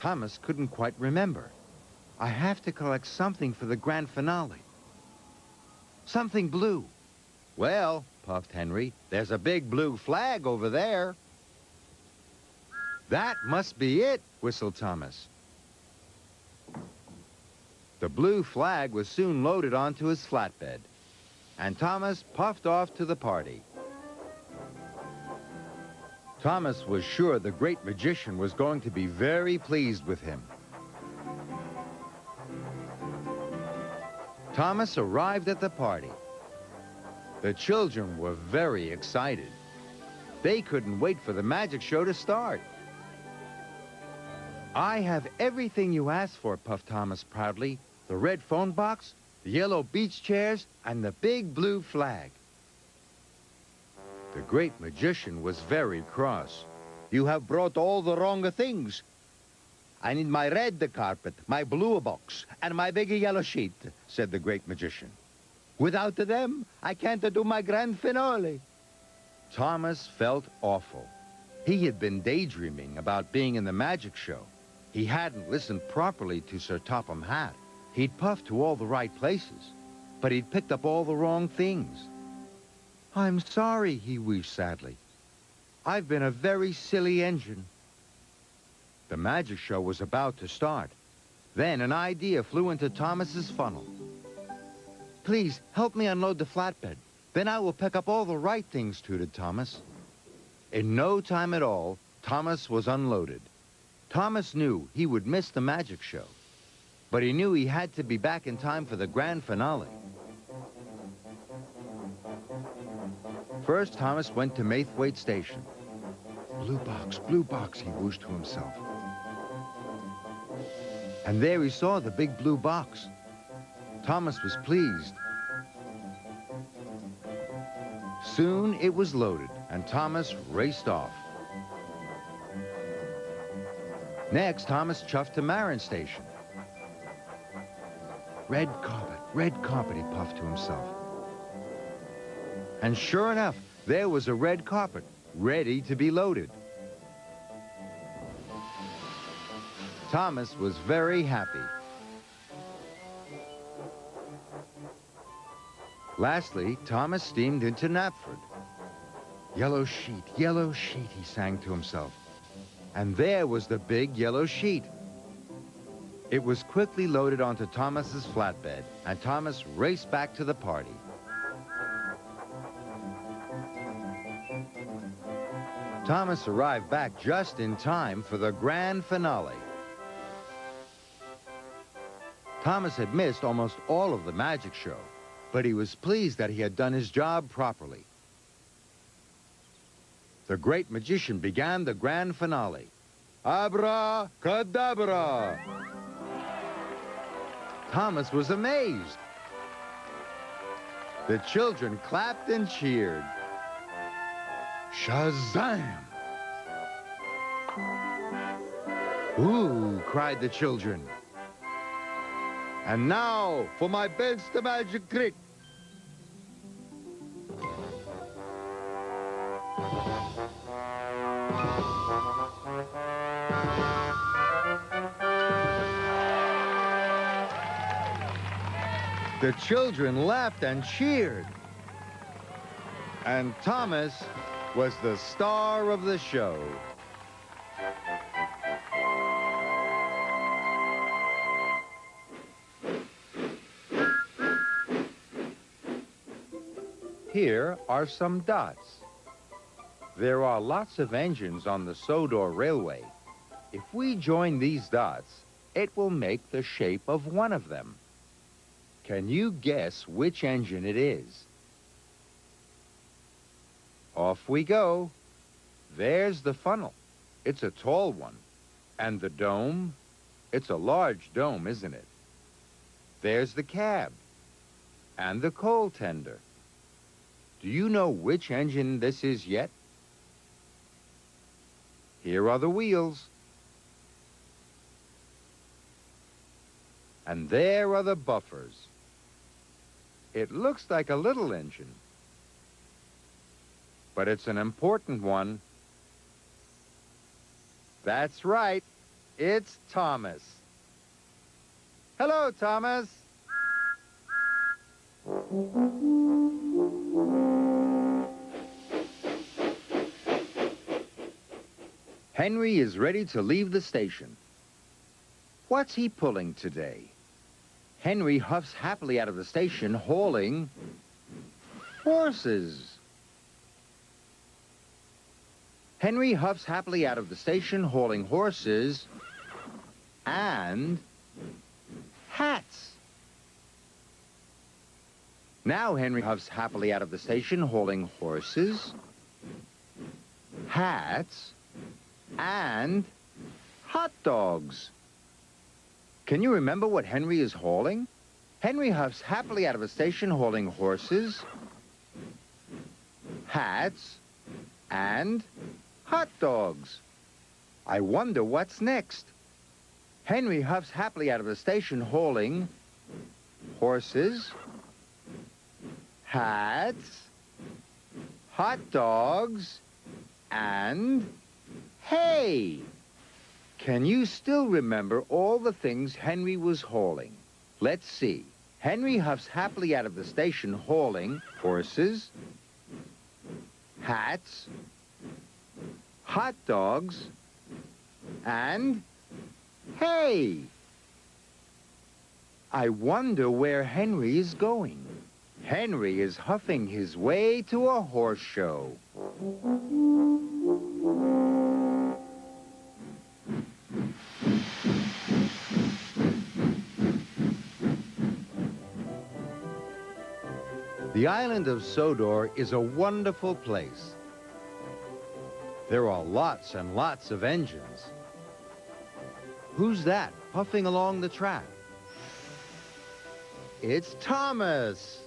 Thomas couldn't quite remember. I have to collect something for the grand finale. Something blue. Well, puffed Henry, there's a big blue flag over there. That must be it, whistled Thomas. The blue flag was soon loaded onto his flatbed, and Thomas puffed off to the party. Thomas was sure the great magician was going to be very pleased with him. Thomas arrived at the party. The children were very excited. They couldn't wait for the magic show to start. I have everything you asked for, puffed Thomas proudly. The red phone box, the yellow beach chairs, and the big blue flag. The great magician was very cross. You have brought all the wrong things. I need my red carpet, my blue box, and my big yellow sheet, said the great magician. Without them, I can't do my grand finale. Thomas felt awful. He had been daydreaming about being in the magic show. He hadn't listened properly to Sir Topham Hatt. He'd puffed to all the right places, but he'd picked up all the wrong things. I'm sorry, he wheezed sadly. I've been a very silly engine. The magic show was about to start. Then an idea flew into Thomas's funnel. Please, help me unload the flatbed. Then I will pick up all the right things, tooted Thomas. In no time at all, Thomas was unloaded. Thomas knew he would miss the magic show, but he knew he had to be back in time for the grand finale. First, Thomas went to Maithwaite Station. Blue box, he whooshed to himself. And there he saw the big blue box. Thomas was pleased. Soon it was loaded, and Thomas raced off. Next, Thomas chuffed to Marin Station. Red carpet, he puffed to himself. And sure enough, there was a red carpet, ready to be loaded. Thomas was very happy. Lastly, Thomas steamed into Knapford. Yellow sheet, he sang to himself. And there was the big yellow sheet. It was quickly loaded onto Thomas's flatbed, and Thomas raced back to the party. Thomas arrived back just in time for the grand finale. Thomas had missed almost all of the magic show, but he was pleased that he had done his job properly. The great magician began the grand finale. Abracadabra! Thomas was amazed. The children clapped and cheered. Shazam! Ooh, cried the children. And now for my best magic trick. The children laughed and cheered. And Thomas was the star of the show. Here are some dots. There are lots of engines on the Sodor Railway. If we join these dots, it will make the shape of one of them. Can you guess which engine it is? Off we go. There's the funnel. It's a tall one. And the dome? It's a large dome, isn't it? There's the cab. And the coal tender. Do you know which engine this is yet? Here are the wheels. And there are the buffers. It looks like a little engine, but it's an important one. That's right. It's Thomas. Hello, Thomas. Henry is ready to leave the station. What's he pulling today? Henry huffs happily out of the station, hauling horses. Henry huffs happily out of the station, hauling horses and hats. Now Henry huffs happily out of the station, hauling horses, hats, and hot dogs. Can you remember what Henry is hauling? Henry huffs happily out of the station, hauling horses, hats, and hot dogs. I wonder what's next. Henry huffs happily out of the station, hauling horses, hats, hot dogs, and hay. Can you still remember all the things Henry was hauling? Let's see. Henry huffs happily out of the station, hauling horses, hats, hot dogs, and hay. I wonder where Henry is going. Henry is huffing his way to a horse show. The island of Sodor is a wonderful place. There are lots and lots of engines. Who's that puffing along the track? It's Thomas.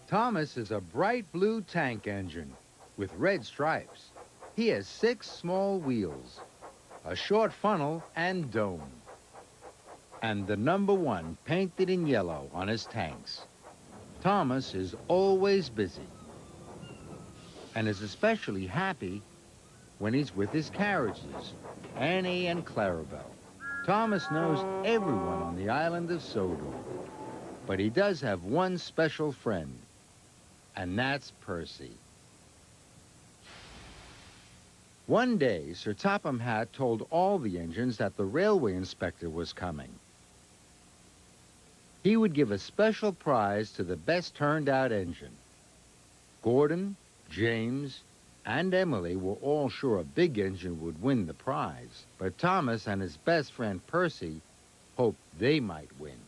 Thomas is a bright blue tank engine with red stripes. He has 6 small wheels, a short funnel and dome, and the number 1 painted in yellow on his tanks. Thomas is always busy and is especially happy when he's with his carriages, Annie and Clarabelle. Thomas knows everyone on the island of Sodor, but he does have one special friend, and that's Percy. One day, Sir Topham Hatt told all the engines that the railway inspector was coming. He would give a special prize to the best turned-out engine. Gordon, James, and Emily were all sure a big engine would win the prize, but Thomas and his best friend Percy hoped they might win.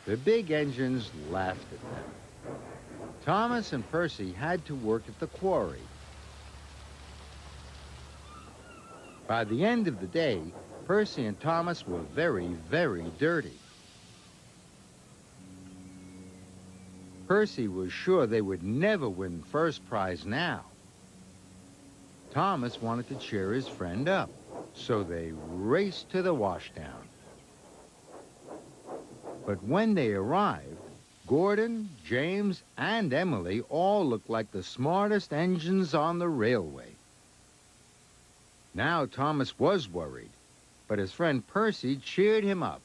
The big engines laughed at them. Thomas and Percy had to work at the quarry. By the end of the day, Percy and Thomas were very, very dirty. Percy was sure they would never win first prize now. Thomas wanted to cheer his friend up, so they raced to the washdown. But when they arrived, Gordon, James, and Emily all looked like the smartest engines on the railway. Now Thomas was worried, but his friend Percy cheered him up.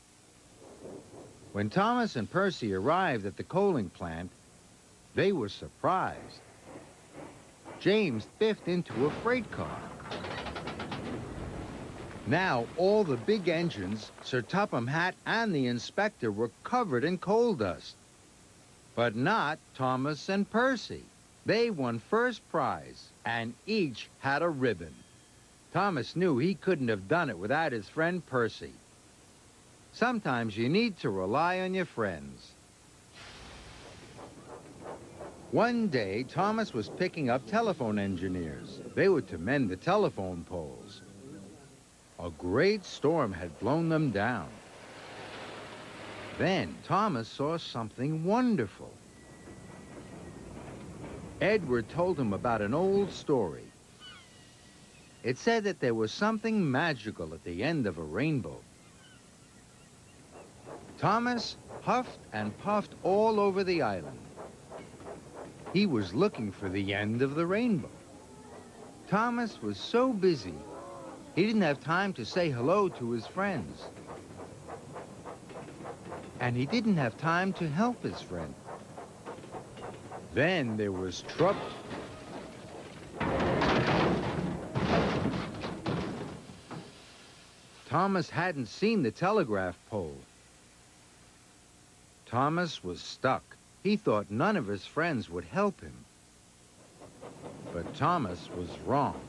When Thomas and Percy arrived at the coaling plant, they were surprised. James biffed into a freight car. Now all the big engines, Sir Topham Hatt and the inspector were covered in coal dust. But not Thomas and Percy. They won first prize, and each had a ribbon. Thomas knew he couldn't have done it without his friend Percy. Sometimes you need to rely on your friends. One day, Thomas was picking up telephone engineers. They were to mend the telephone poles. A great storm had blown them down. Then Thomas saw something wonderful. Edward told him about an old story. It said that there was something magical at the end of a rainbow. Thomas huffed and puffed all over the island. He was looking for the end of the rainbow. Thomas was so busy, He didn't have time to say hello to his friends. And he didn't have time to help his friend. Then there was trouble. Thomas hadn't seen the telegraph pole. Thomas was stuck. He thought none of his friends would help him. But Thomas was wrong.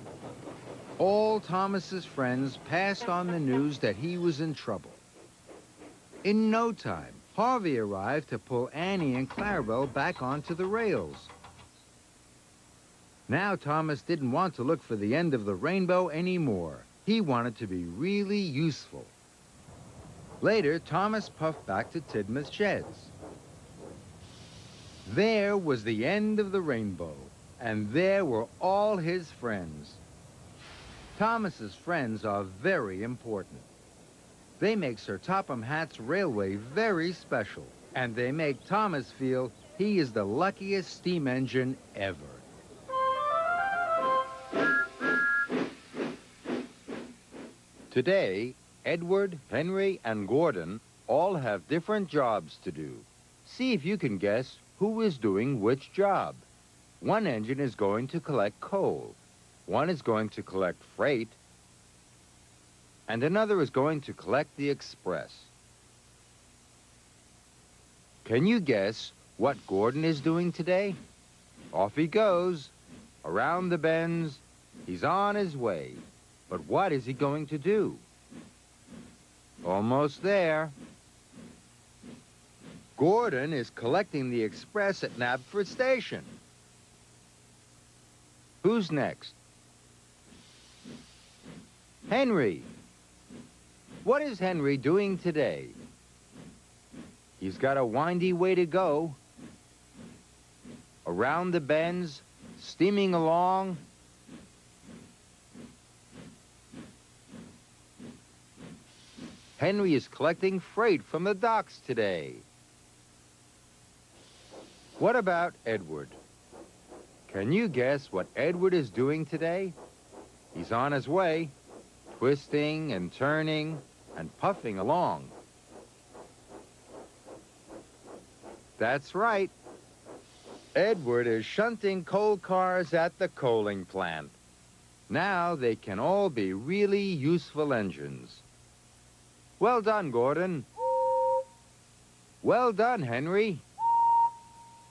All Thomas's friends passed on the news that he was in trouble. In no time, Harvey arrived to pull Annie and Clarabelle back onto the rails. Now Thomas didn't want to look for the end of the rainbow anymore. He wanted to be really useful. Later, Thomas puffed back to Tidmouth Sheds. There was the end of the rainbow, and there were all his friends. Thomas's friends are very important. They make Sir Topham Hatt's railway very special, and they make Thomas feel he is the luckiest steam engine ever. Today, Edward, Henry, and Gordon all have different jobs to do. See if you can guess who is doing which job. One engine is going to collect coal. One is going to collect freight. And another is going to collect the express. Can you guess what Gordon is doing today? Off he goes, around the bends. He's on his way. But what is he going to do? Almost there. Gordon is collecting the express at Knapford Station. Who's next? Henry. What is Henry doing today? He's got a windy way to go. Around the bends, steaming along. Henry is collecting freight from the docks today. What about Edward? Can you guess what Edward is doing today? He's on his way, twisting and turning and puffing along. That's right. Edward is shunting coal cars at the coaling plant. Now they can all be really useful engines. Well done, Gordon. Well done, Henry.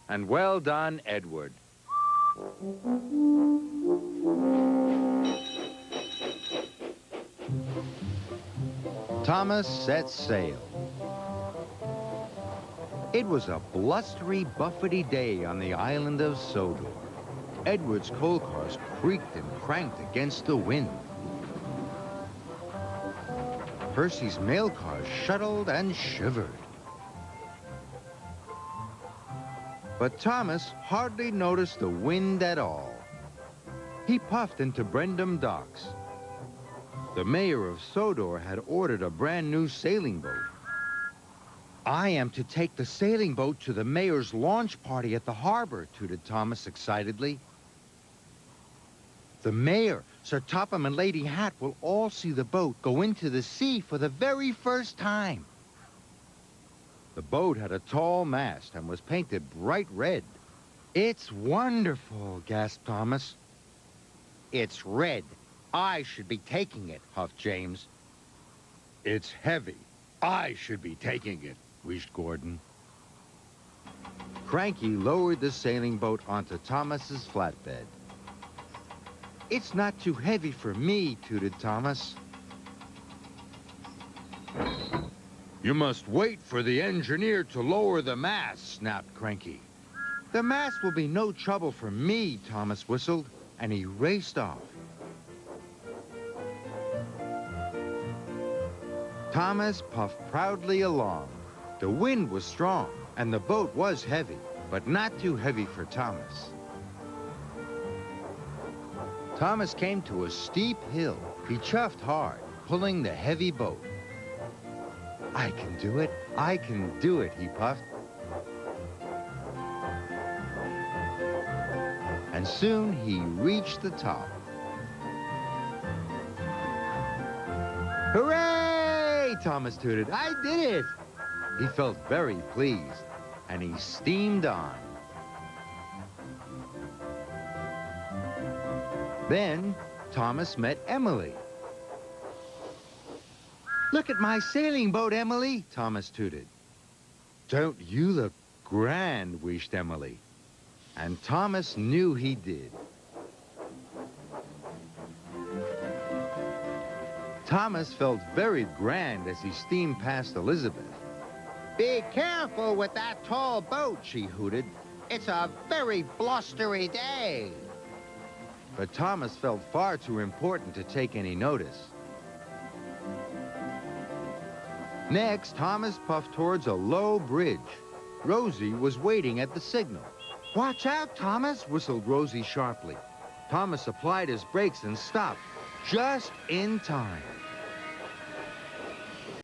And well done, Edward. Thomas set sail. It was a blustery, buffety day on the island of Sodor. Edward's coal cars creaked and cranked against the wind. Percy's mail cars shuttled and shivered. But Thomas hardly noticed the wind at all. He puffed into Brendam Docks. The mayor of Sodor had ordered a brand new sailing boat. I am to take the sailing boat to the mayor's launch party at the harbor, tooted Thomas excitedly. The mayor, Sir Topham, and Lady Hatt will all see the boat go into the sea for the very first time. The boat had a tall mast and was painted bright red. It's wonderful, gasped Thomas. It's red. I should be taking it, huffed James. It's heavy. I should be taking it, wheezed Gordon. Cranky lowered the sailing boat onto Thomas's flatbed. It's not too heavy for me, tooted Thomas. You must wait for the engineer to lower the mast, snapped Cranky. The mast will be no trouble for me, Thomas whistled, and he raced off. Thomas puffed proudly along. The wind was strong, and the boat was heavy, but not too heavy for Thomas. Thomas came to a steep hill. He chuffed hard, pulling the heavy boat. I can do it. I can do it, he puffed. And soon he reached the top. Hooray! Thomas tooted. I did it! He felt very pleased, and he steamed on. Then, Thomas met Emily. Look at my sailing boat, Emily, Thomas tooted. Don't you look grand, wished Emily. And Thomas knew he did. Thomas felt very grand as he steamed past Elizabeth. Be careful with that tall boat, she hooted. It's a very blustery day. But Thomas felt far too important to take any notice. Next, Thomas puffed towards a low bridge. Rosie was waiting at the signal. Watch out, Thomas, whistled Rosie sharply. Thomas applied his brakes and stopped, just in time.